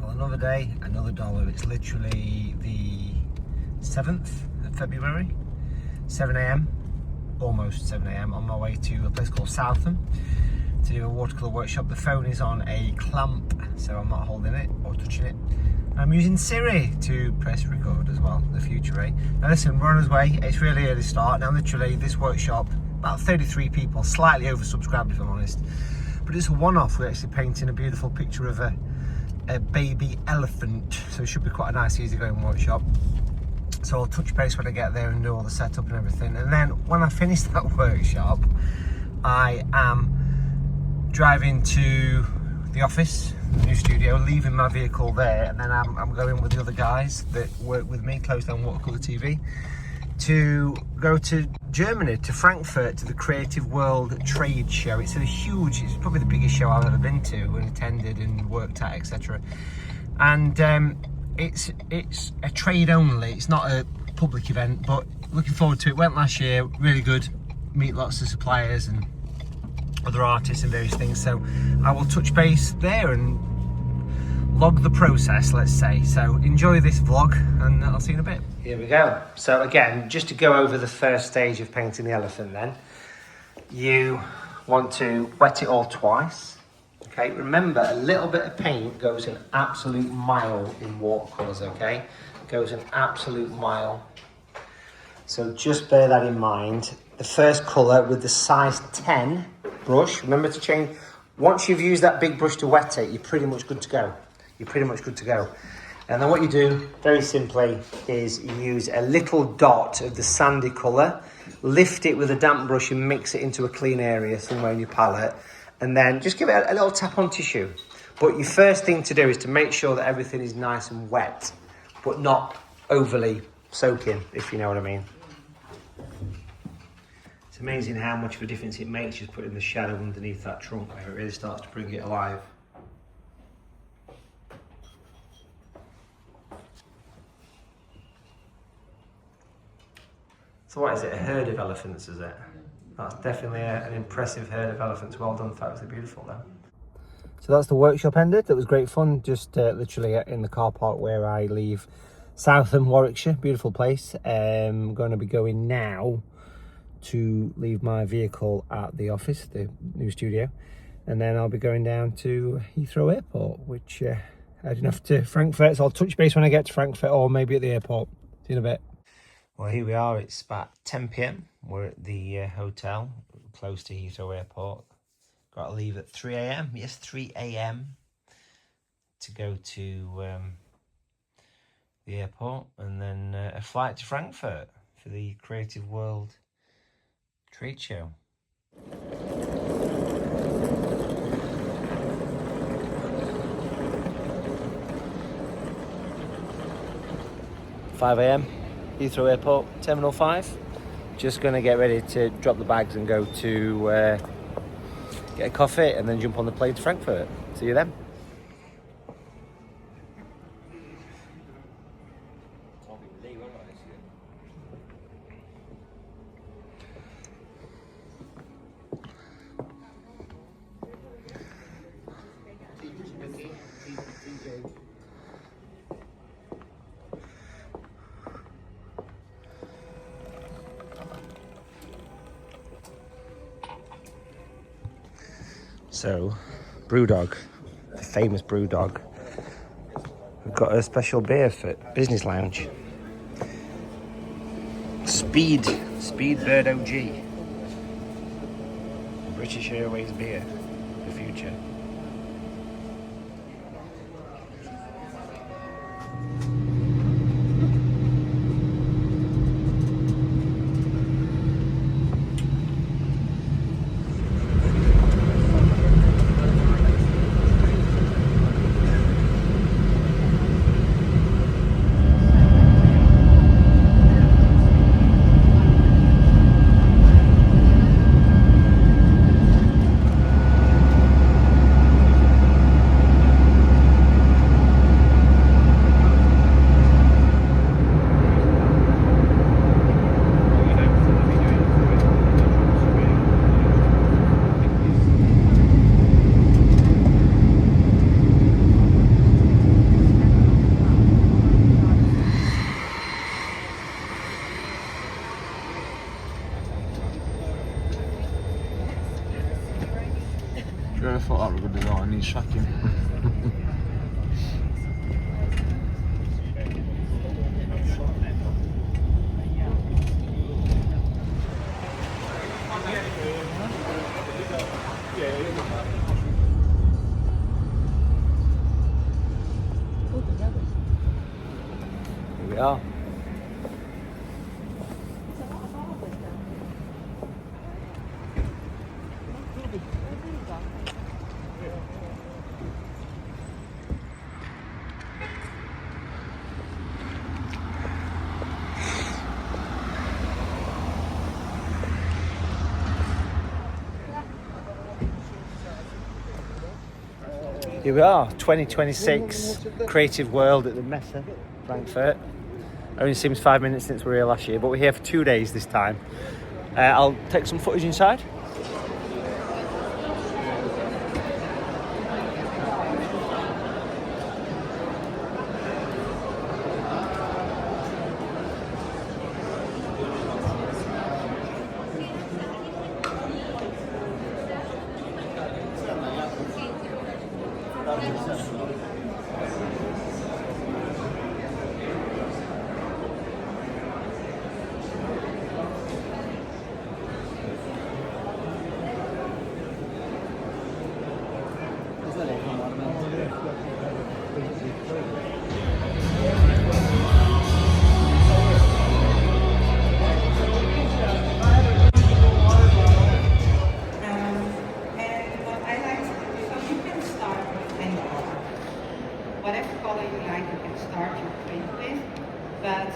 Well, another day, another dollar. It's literally the 7th of February, 7 a.m, almost 7 a.m. on my way to a place called Southam to do a watercolour workshop. The phone is on a clamp, so I'm not holding it or touching it. I'm using Siri to press record as well, the future, eh? Now listen, we're on our way. It's really early start. Now literally this workshop, about 33 people, slightly oversubscribed if I'm honest. But it's a one-off. We're actually painting a beautiful picture of a baby elephant. So it should be quite a nice, easygoing workshop. So I'll touch base when I get there and do all the setup and everything. And then when I finish that workshop, I am driving to the office, the new studio, leaving my vehicle there. And then I'm going with the other guys that work with me, close down Watercolor TV, to go to Germany, to Frankfurt, to the Creative World Trade Show. It's a huge, it's probably the biggest show I've ever been to and attended and worked at, etc. And it's a trade only, it's not a public event, but looking forward to it. Went last year, really good, meet lots of suppliers and other artists and various things. So I will touch base there and log the process, let's say. So enjoy this vlog and I'll see you in a bit. Here we go. So again, just to go over the first stage of painting the elephant then, you want to wet it all twice. Okay, remember a little bit of paint goes an absolute mile in watercolours, okay? Goes an absolute mile. So just bear that in mind. The first colour with the size 10 brush, remember to change, once you've used that big brush to wet it, you're pretty much good to go. You're pretty much good to go. And then what you do, very simply, is you use a little dot of the sandy colour, lift it with a damp brush and mix it into a clean area somewhere in your palette, and then just give it a little tap on tissue. But your first thing to do is to make sure that everything is nice and wet, but not overly soaking, if you know what I mean. It's amazing how much of a difference it makes just putting the shadow underneath that trunk where it really starts to bring it alive. So what is it, a herd of elephants, is it? That's definitely an impressive herd of elephants. Well done, fabulously beautiful though. So that's the workshop ended. That was great fun, just literally in the car park where I leave Southam, Warwickshire. Beautiful place. I'm going to be going now to leave my vehicle at the office, the new studio. And then I'll be going down to Heathrow Airport, which heading off to Frankfurt. So I'll touch base when I get to Frankfurt or maybe at the airport. See you in a bit. Well, here we are. It's about 10 p.m. We're at the hotel close to Heathrow Airport. Got to leave at 3 a.m. Yes, 3 a.m. to go to the airport, and then a flight to Frankfurt for the Creative World Trade Show. 5 a.m. Heathrow Airport, Terminal 5. Just going to get ready to drop the bags and go to get a coffee and then jump on the plane to Frankfurt. See you then. So, Brewdog, the famous Brewdog, we've got a special beer for Business Lounge. Speedbird OG. British Airways beer, the future. we are. Here we are, 2026 Creative World at the Messe, Frankfurt. Only seems 5 minutes since we were here last year, but we're here for 2 days this time. I'll take some footage inside. Whatever color you like, you can start your print with. But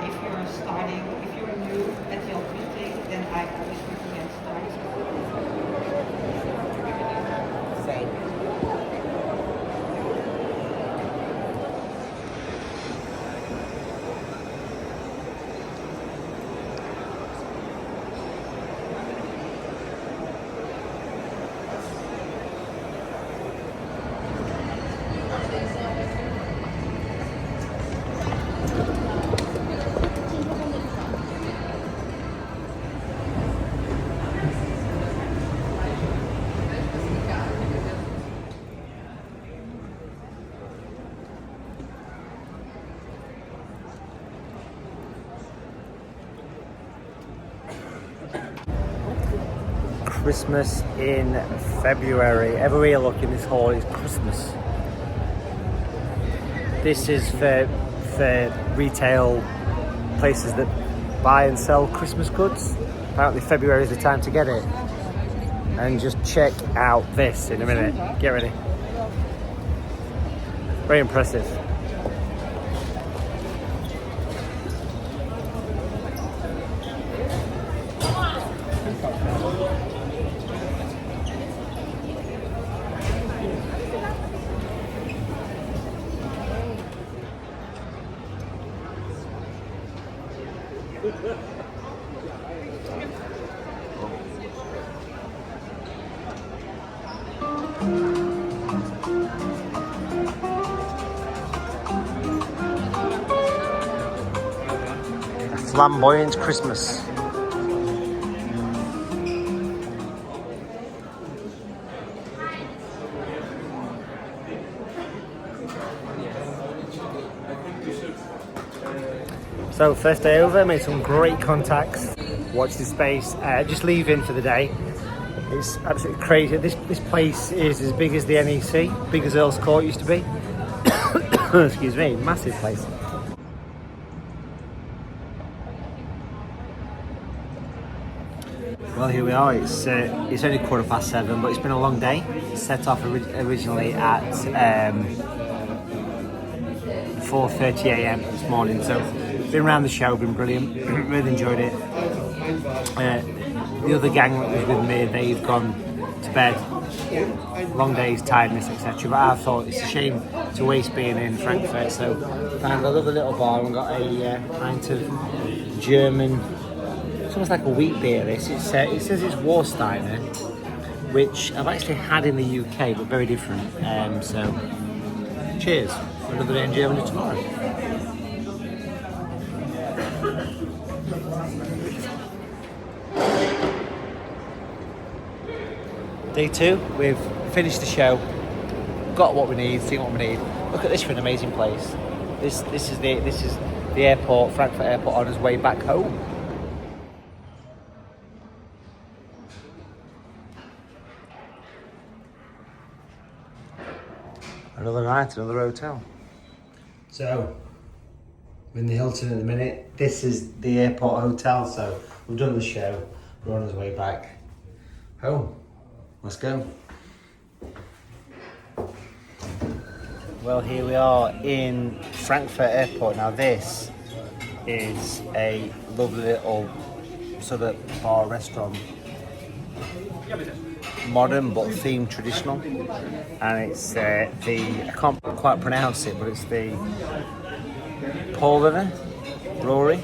if you're starting, if you're new at your printing, then I always recommend starting. Same. Christmas in February. Everywhere you look in this hall is Christmas. This is for retail places that buy and sell Christmas goods. Apparently February is the time to get it. And just check out this in a minute. Get ready. Very impressive. A flamboyant Christmas. So first day over, made some great contacts. Watched the space. Just leaving for the day. It's absolutely crazy. This place is as big as the NEC, big as Earl's Court used to be. Excuse me, massive place. Well, here we are. It's only 7:15, but it's been a long day. Set off originally at 4:30 a.m. this morning, so been around the show, been brilliant. Really enjoyed it. The other gang that was with me, they've gone to bed. Long days, tiredness, etc. But I thought it's a shame to waste being in Frankfurt, so found a lovely little bar and got a pint of German. It's almost like a wheat beer. This it says it's Warsteiner, which I've actually had in the UK, but very different. So cheers for another day in Germany tomorrow. Day 2, we've finished the show, got what we need, seen what we need. Look at this for an amazing place. This is the airport, Frankfurt Airport, on its way back home. Another night, another hotel. So We're in the Hilton at the minute. This is the airport hotel, so we've done the show. We're on our way back home. Let's go. Well, here we are in Frankfurt Airport. Now this is a lovely little sort of bar restaurant. Modern but themed traditional. And it's I can't quite pronounce it, but it's the Paulaner Brewery.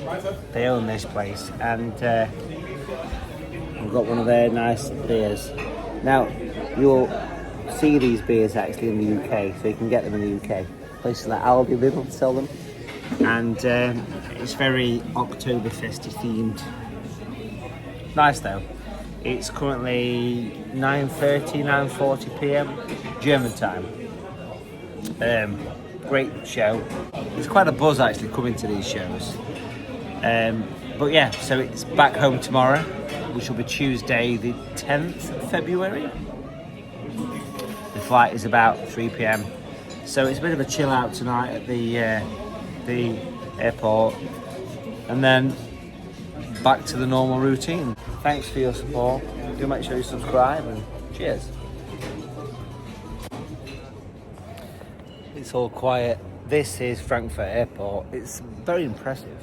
They own this place, and we've got one of their nice beers. Now, you'll see these beers actually in the UK, so you can get them in the UK. Places like Aldi, Lidl sell them, and it's very Oktoberfest themed. Nice though. It's currently 9:40 p.m. German time. Great show. There's quite a buzz actually coming to these shows. But yeah, so it's back home tomorrow, which will be Tuesday the 10th of February. The flight is about 3 p.m. So it's a bit of a chill out tonight at the airport, and then back to the normal routine. Thanks for your support. Do make sure you subscribe, and cheers. It's all quiet. This is Frankfurt Airport. It's very impressive.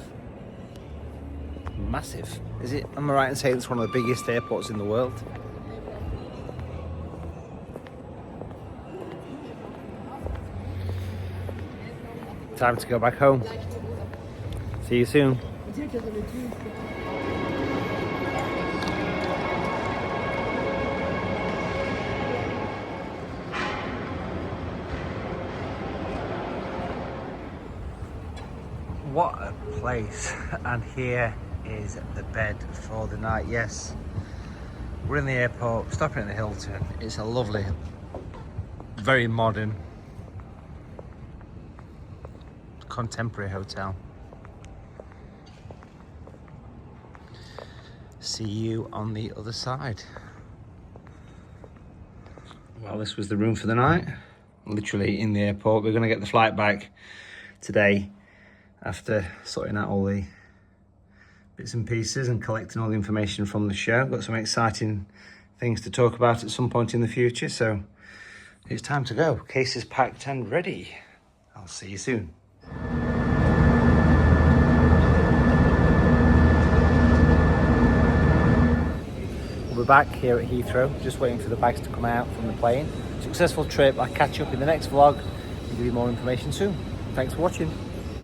Massive. Is it? Am I right in saying it's one of the biggest airports in the world? Time to go back home. See you soon. What a place. And here is the bed for the night. Yes, we're in the airport, stopping at the Hilton. It's a lovely, very modern, contemporary hotel. See you on the other side. Well, this was the room for the night. Literally in the airport. We're going to get the flight back today after sorting out all the bits and pieces and collecting all the information from the show. Got some exciting things to talk about at some point in the future, so it's time to go. Case is packed and ready. I'll see you soon. We're back here at Heathrow, just waiting for the bags to come out from the plane. Successful trip. I'll catch you up in the next vlog and give you more information soon. Thanks for watching.